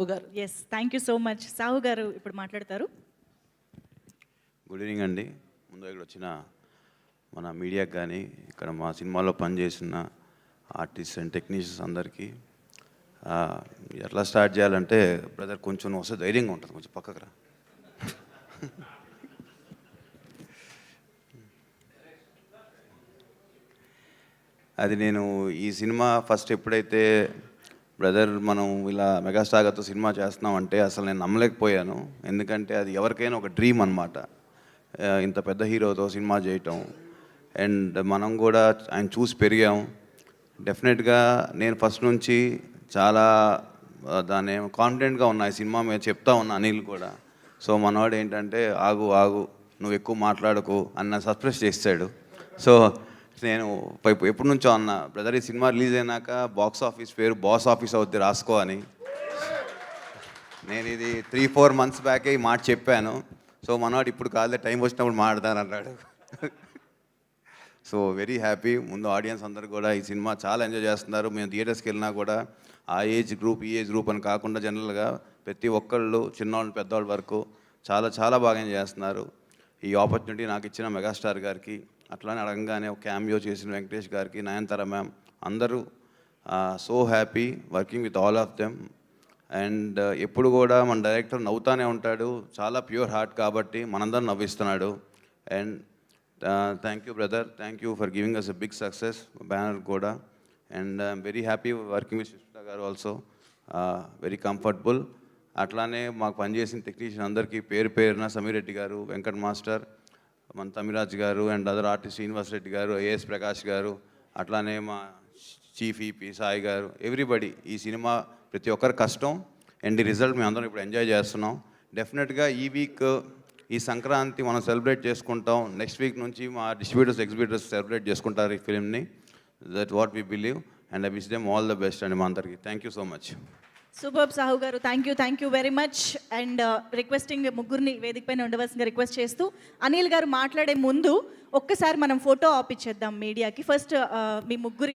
గారు. Yes, thank you so much. Sahu గారు ఇప్పుడు మాట్లాడతారు. గుడ్ ఈవినింగ్ అండి. ముందు ఇక్కడ వచ్చిన మన మీడియాకి కానీ ఇక్కడ మా సినిమాలో పనిచేసిన ఆర్టిస్ట్ అండ్ టెక్నీషియన్స్ అందరికీ ఎట్లా స్టార్ట్ చేయాలంటే బ్రదర్ కొంచెం నువ్వు వస్తే ధైర్యంగా ఉంటుంది, కొంచెం పక్కకు రా. అది నేను ఈ సినిమా ఫస్ట్ ఎప్పుడైతే బ్రదర్ మనం ఇలా మెగాస్టార్ గారితో సినిమా చేస్తున్నామంటే అసలు నేను నమ్మలేకపోయాను. ఎందుకంటే అది ఎవరికైనా ఒక డ్రీమ్ అనమాట, ఇంత పెద్ద హీరోతో సినిమా చేయటం. అండ్ మనం కూడా ఆయన చూసి పెరిగాం. డెఫినెట్గా నేను ఫస్ట్ నుంచి చాలా దాన్ని కాన్ఫిడెంట్గా ఉన్నా, ఈ సినిమా మీద చెప్తా ఉన్నా అనిల్ కూడా. సో మనవాడు ఏంటంటే ఆగు ఆగు నువ్వు ఎక్కువ మాట్లాడకు అన్న సస్ప్రెస్ చేస్తాడు. సో నేను ఎప్పటి నుంచో అన్న బ్రదర్ ఈ సినిమా రిలీజ్ అయినాక బాక్స్ ఆఫీస్ పేరు బాస్ ఆఫీస్ అవుద్ది రాసుకో అని. నేను ఇది 3-4 months బ్యాకే ఈ మాట చెప్పాను. సో మనవాడు ఇప్పుడు కాదులే టైం వచ్చినప్పుడు మాట్లాడతాను అన్నాడు. So very happy. ముందు ఆడియన్స్ అందరూ కూడా ఈ సినిమా చాలా ఎంజాయ్ చేస్తున్నారు. మేము థియేటర్స్కి వెళ్ళినా కూడా ఆ ఏజ్ గ్రూప్ ఈ ఏజ్ గ్రూప్ అని కాకుండా జనరల్గా ప్రతి ఒక్కళ్ళు చిన్నవాళ్ళు పెద్దవాళ్ళ వరకు చాలా చాలా బాగా ఎంజాయ్ చేస్తున్నారు. ఈ ఆపర్చునిటీ నాకు ఇచ్చిన మెగాస్టార్ గారికి, అట్లానే అడగంగానే ఒక క్యామియో చేసిన వెంకటేష్ గారికి, నయనతార మ్యామ్, అందరూ so happy working with all of them. And ఎప్పుడు కూడా మన డైరెక్టర్ నవ్వుతానే ఉంటాడు, చాలా ప్యూర్ హార్ట్ కాబట్టి మనందరం నవ్విస్తున్నాడు. And thank you brother, thank you for giving us a big success banner కూడా. And I'm very happy working with Sushmita garu also, very comfortable. అట్లానే మాకు పనిచేసిన టెక్నీషియన్ అందరికీ పేరు పేరున సమీర్ రెడ్డి గారు, వెంకట్ మాస్టర్, మన తమిరాజ్ గారు and other artist Srinivas Reddy గారు, ఏఎస్ ప్రకాష్ గారు, అట్లానే మా చీఫ్ ఈపీ సాయి గారు, ఎవ్రీబడి. ఈ సినిమా ప్రతి ఒక్కరి కష్టం అండ్ ఈ రిజల్ట్ మేము అందరం ఇప్పుడు ఎంజాయ్ చేస్తున్నాం. డెఫినెట్గా ఈ వీక్ ఈ సంక్రాంతి మనం సెలబ్రేట్ చేసుకుంటాం. నెక్స్ట్ వీక్ నుంచి మా డిస్ట్రిబ్యూటర్స్ ఎగ్జిబిటర్స్ సెలబ్రేట్ చేసుకుంటారు ఈ ఫిల్మ్ని. That what we believe and I wish them all the best అండి మా అందరికీ. Thank you so much. Super Sahu garu, thank you very much. And requesting ముగ్గురిని వేదిక పైన ఉండవలసిందిగా రిక్వెస్ట్ చేస్తూ, అనిల్ గారు మాట్లాడే ముందు ఒక్కసారి మనం ఫోటో ఆప్ ఇచ్చేద్దాం మీడియాకి. ఫస్ట్ మీ ముగ్గురి